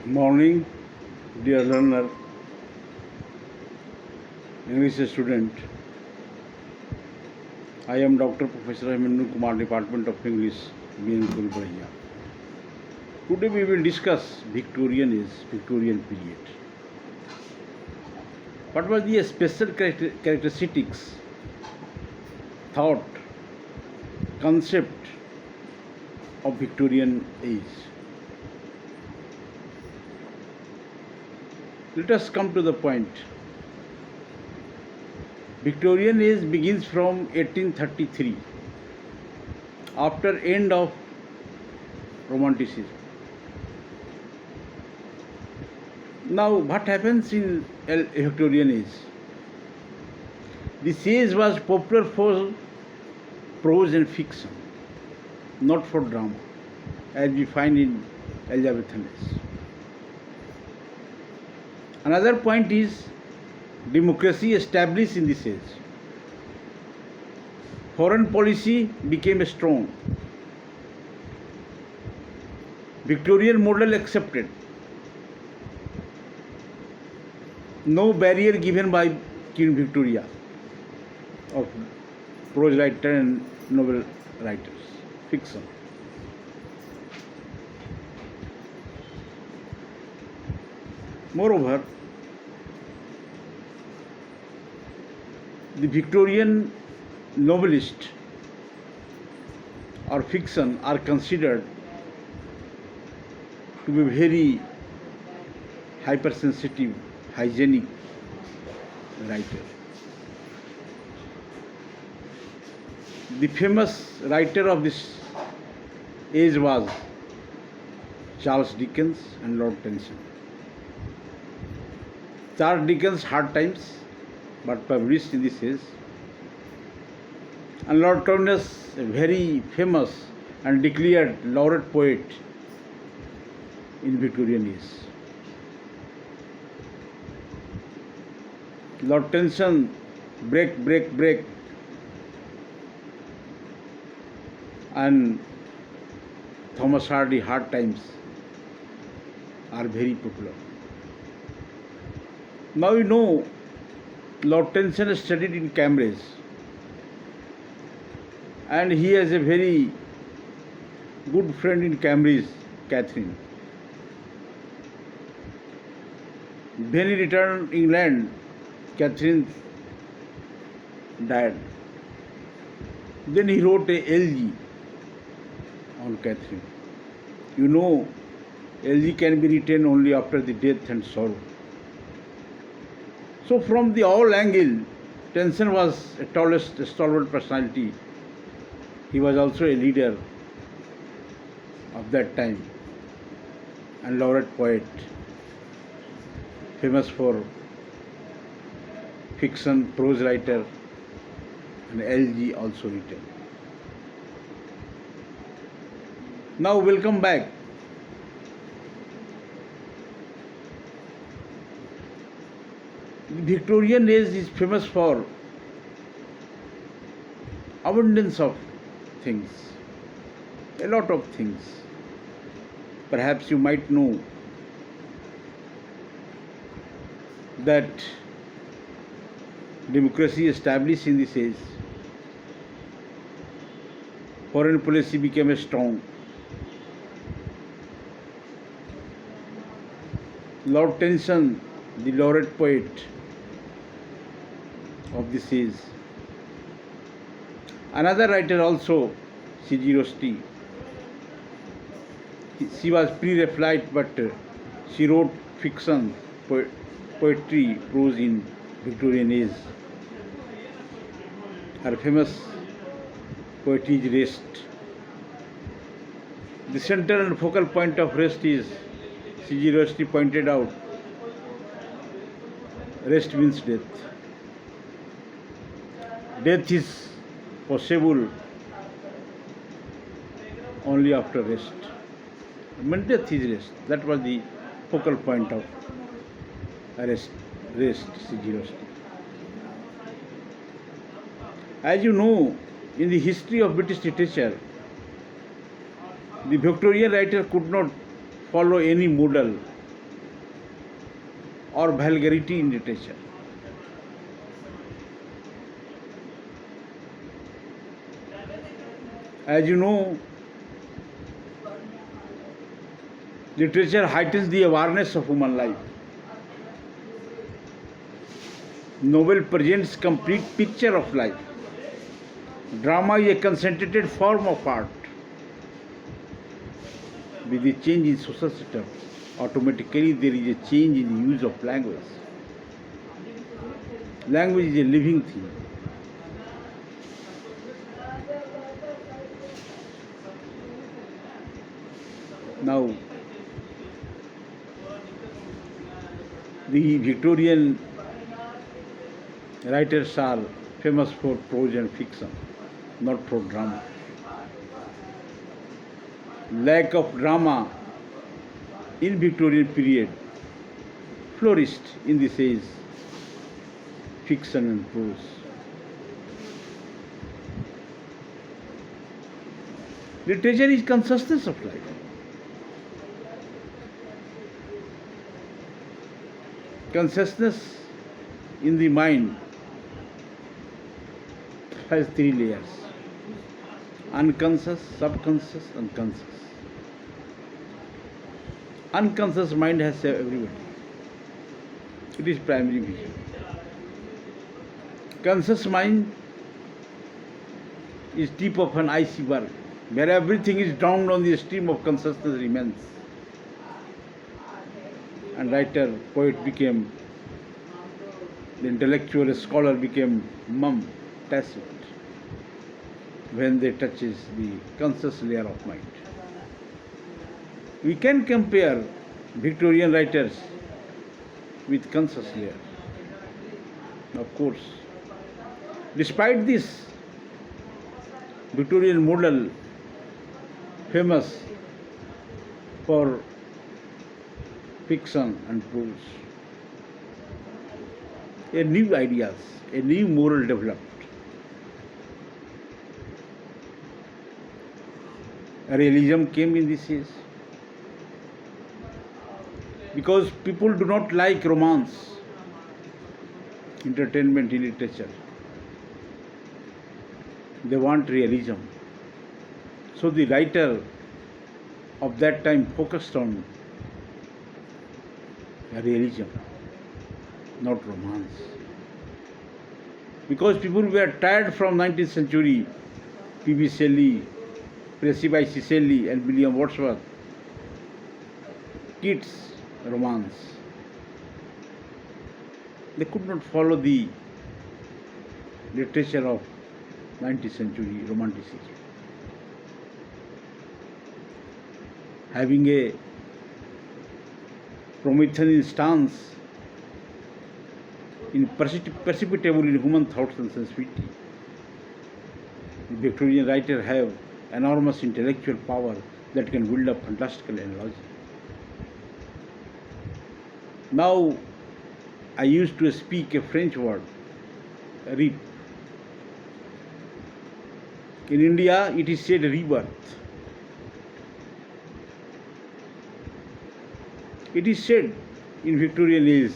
Morning, dear learner, English student. I am Dr. Professor Abhimanyu Kumar, Department of English, Barhiya. Today we will discuss Victorian Age, Victorian period. What was the special characteristics, thought, concept of Victorian Age? Let us come to the point. Victorian Age begins from 1833, after end of Romanticism. Now, what happens in Victorian Age? This age was popular for prose and fiction, not for drama, as we find in Elizabethan age. Another point is democracy established in this age. Foreign policy became strong. Victorian model accepted. No barrier given by Queen Victoria of prose writer and novel writers, fiction. Moreover, the Victorian novelists or fiction are considered to be very hypersensitive, hygienic writer. The famous writer of this age was Charles Dickens and Lord Tennyson. Charles Dickens' Hard Times, but published in this age, and Lord Tennyson, a very famous and declared laureate poet in Victorian age. Lord Tennyson, Break, Break, Break, and Thomas Hardy, Hard Times are very popular. Now you know Lord Tennyson studied in Cambridge, and he has a very good friend in Cambridge, Catherine. When he returned to England, Catherine died. Then he wrote a elegy on Catherine. You know, elegy can be written only after the death and sorrow. So from the all angle, Tennyson was a tallest, stalwart personality. He was also a leader of that time and laureate poet, famous for fiction, prose writer, and elegy also written. Now welcome back. The Victorian age is famous for abundance of things, a lot of things. Perhaps you might know that democracy established in this age, foreign policy became strong. Lord Tennyson, the laureate poet of this age. Another writer also, C.G. Rosti. She was pre-Raphaelite, but she wrote fiction, poetry, prose in Victorian age. Her famous poetry is Rest. The center and focal point of Rest is, C.G. Rosti pointed out, rest means death. Death is possible only after rest. When death is rest. That was the focal point of rest, C.G. Rosti. As you know, in the history of British literature, the Victorian writer could not follow any model or vulgarity in literature. As you know, literature heightens the awareness of human life. Novel presents complete picture of life. Drama is a concentrated form of art. With the change in social system, automatically there is a change in the use of language. Language is a living thing. Now, the Victorian writers are famous for prose and fiction, not for drama. Lack of drama in Victorian period flourished in this age, fiction and prose. Literature is consciousness of life. Consciousness in the mind has three layers: unconscious, subconscious, and conscious. Unconscious mind has everybody. It is primary vision. Conscious mind is tip of an iceberg, where everything is drowned on the stream of consciousness remains. And writer, poet became, the intellectual scholar became mum, tacit, when they touches the conscious layer of mind. We can compare Victorian writers with conscious layer. Of course, despite this, Victorian model, famous for fiction and prose, a new ideas, a new moral developed. Realism came in this age because people do not like romance, entertainment in literature. They want realism. So the writer of that time focused on realism, not romance. Because people were tired from 19th century, P.B. Shelley, Percy Bysshe Shelley and William Wordsworth, kids' romance. They could not follow the literature of 19th century romanticism. Having a Promethean stance perceptible in human thoughts and sensibility. The Victorian writers have enormous intellectual power that can build up fantastical analogy. Now, I used to speak a French word, reap. In India, it is said rebirth. It is said in Victorian age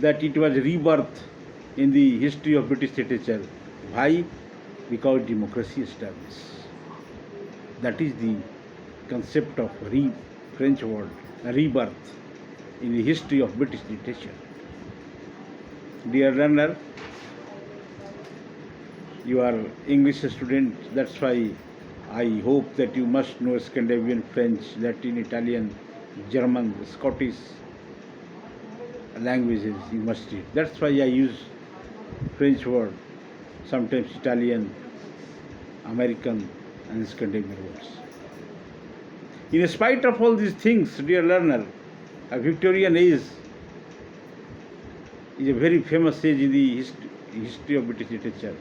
that it was rebirth in the history of British literature. Why? Because democracy established. That is the concept of French word, rebirth in the history of British literature. Dear learner, you are English student, that's why I hope that you must know Scandinavian, French, Latin, Italian, German, Scottish languages you must read. That's why I use French word, sometimes Italian, American and Scandinavian words. In spite of all these things, dear learner, a Victorian age is a very famous age in the history of British literature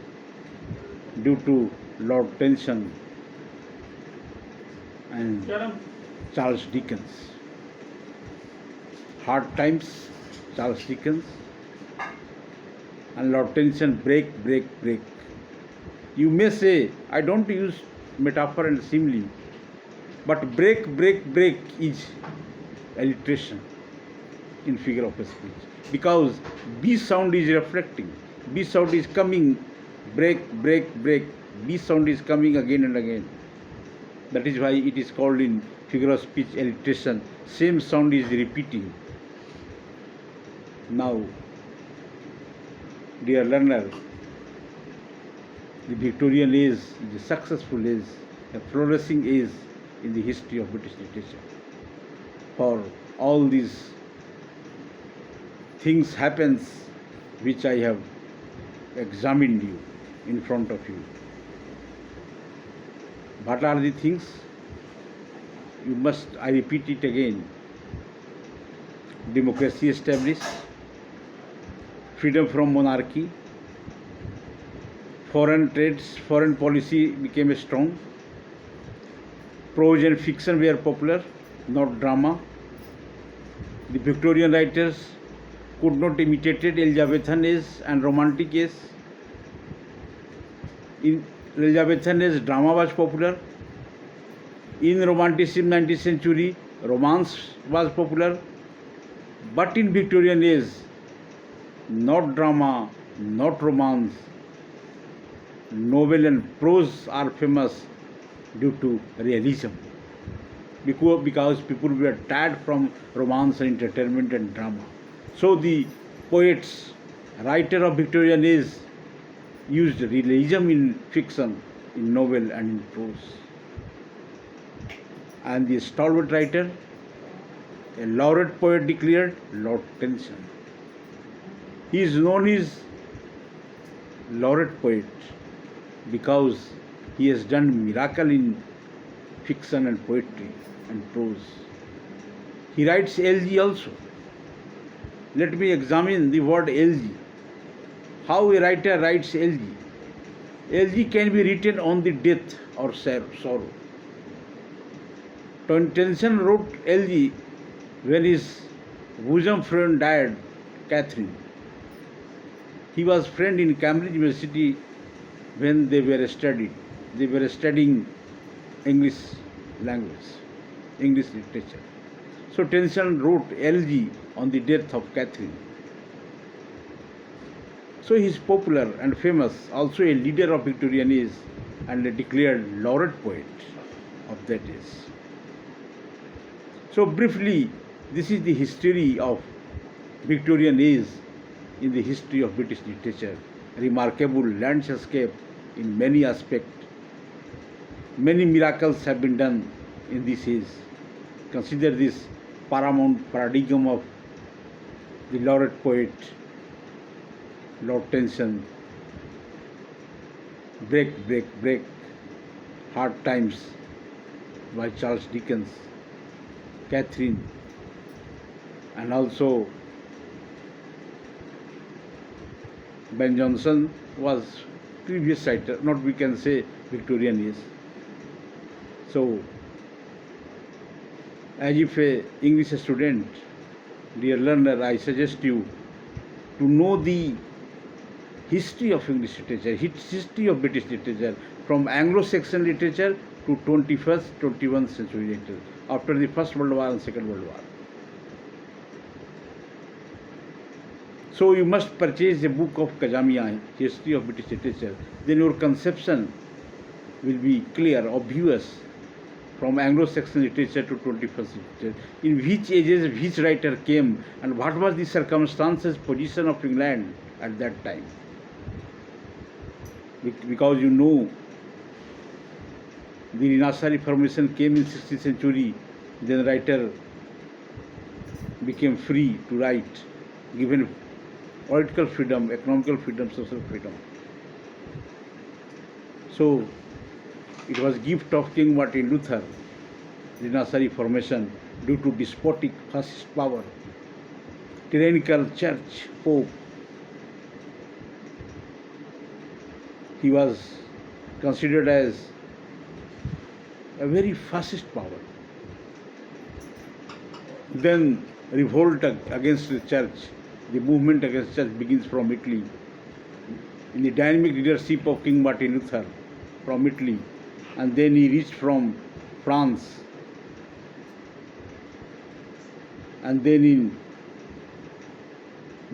due to Lord Tennyson and Charles Dickens. Hard Times, Charles Dickens, and Lord Tennyson, break. You may say, I don't use metaphor and simile, but break is alliteration. in figure of speech, because B sound is reflecting, B sound is coming, break, break, break, B sound is coming again and again. That is why it is called in figure of speech alliteration. Same sound is repeating. Now, dear learner, the Victorian age is a successful age, a flourishing age in the history of British literature. For all these things happens which I have examined you in front of you. What are the things? You must, I repeat it again, democracy established, freedom from monarchy, foreign trades, foreign policy became strong, prose and fiction were popular, not drama. The Victorian writers could not imitate Elizabethan age and romantic age. In Elizabethan age, drama was popular. In Romanticism, 19th century, romance was popular. But in Victorian age, not drama, not romance, novel and prose are famous due to realism. Because people were tired from romance and entertainment and drama. So the poets, writer of Victorian age used realism in fiction, in novel and in prose. And the stalwart writer, a laureate poet declared, Lord Tennyson. He is known as laureate poet because he has done miracle in fiction and poetry and prose. He writes elegy also. Let me examine the word elegy. How a writer writes elegy. Elegy can be written on the death or sorrow. Tennyson wrote elegy when his bosom friend died, Catherine. He was friend in Cambridge University when they were studying. They were studying English language, English literature. So Tennyson wrote elegy on the death of Catherine. So he is popular and famous, also a leader of Victorian age and a declared laureate poet of that age. So briefly, this is the history of Victorian age in the history of British literature. Remarkable landscape in many aspects. Many miracles have been done in this age. Consider this paramount paradigm of the laureate poet, Lord Tennyson. Break, break, break, Hard Times by Charles Dickens, Catherine, and also Ben Jonson was previous writer, not we can say Victorian age. So, as if a English student, dear learner, I suggest you to know the history of English literature, history of British literature, from Anglo-Saxon literature to 21st, 21st century literature, after the First World War and Second World War. So you must purchase a book of Kajamiya, History of British Literature. Then your conception will be clear, obvious, from Anglo-Saxon literature to 21st literature. In which ages which writer came and what was the circumstances, position of England at that time. Because you know the Renaissance Reformation came in 16th century, then writer became free to write, given political freedom, economical freedom, social freedom. So it was gift of King Martin Luther, Renaissance Reformation, due to despotic fascist power, tyrannical church, pope. He was considered as a very fascist power. Then revolt against the church, the movement against the church begins from Italy. In the dynamic leadership of King Martin Luther from Italy, and then he reached from France, and then in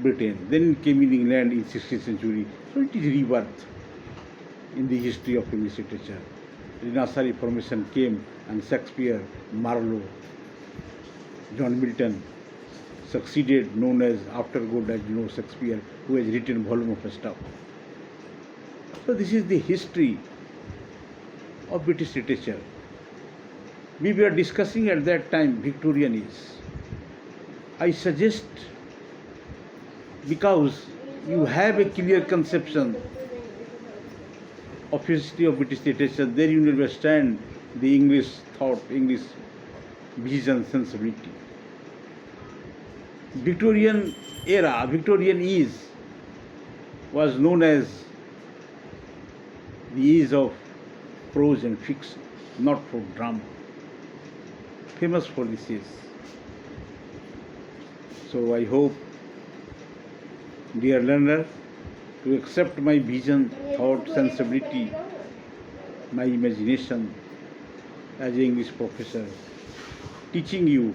Britain. Then it came in England in 16th century. So it is rebirth in the history of English literature. Renaissance Reformation came, and Shakespeare, Marlowe, John Milton succeeded, known as after God, as you know, Shakespeare, who has written volume of stuff. So this is the history of British literature. We were discussing at that time Victorian age. I suggest, because you have a clear conception of history of British literature, then you understand the English thought, English vision, sensibility. Victorian era, Victorian age was known as the age of prose and fiction, not for drama. Famous for this age. So I hope, dear learner, to accept my vision, thought, sensibility, my imagination as an English professor, teaching you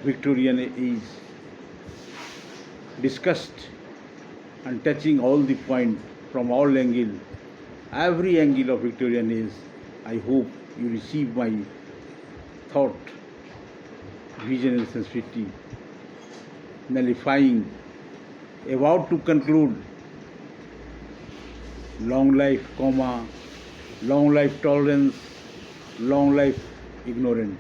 Victorian age, discussed and touching all the point from all angle, every angle of Victorian age. I hope you receive my thought, vision and sensibility, nullifying, about to conclude, long life, comma, long life tolerance, long life ignorant.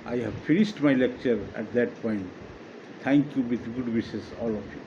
I have finished my lecture at that point. Thank you with good wishes, all of you.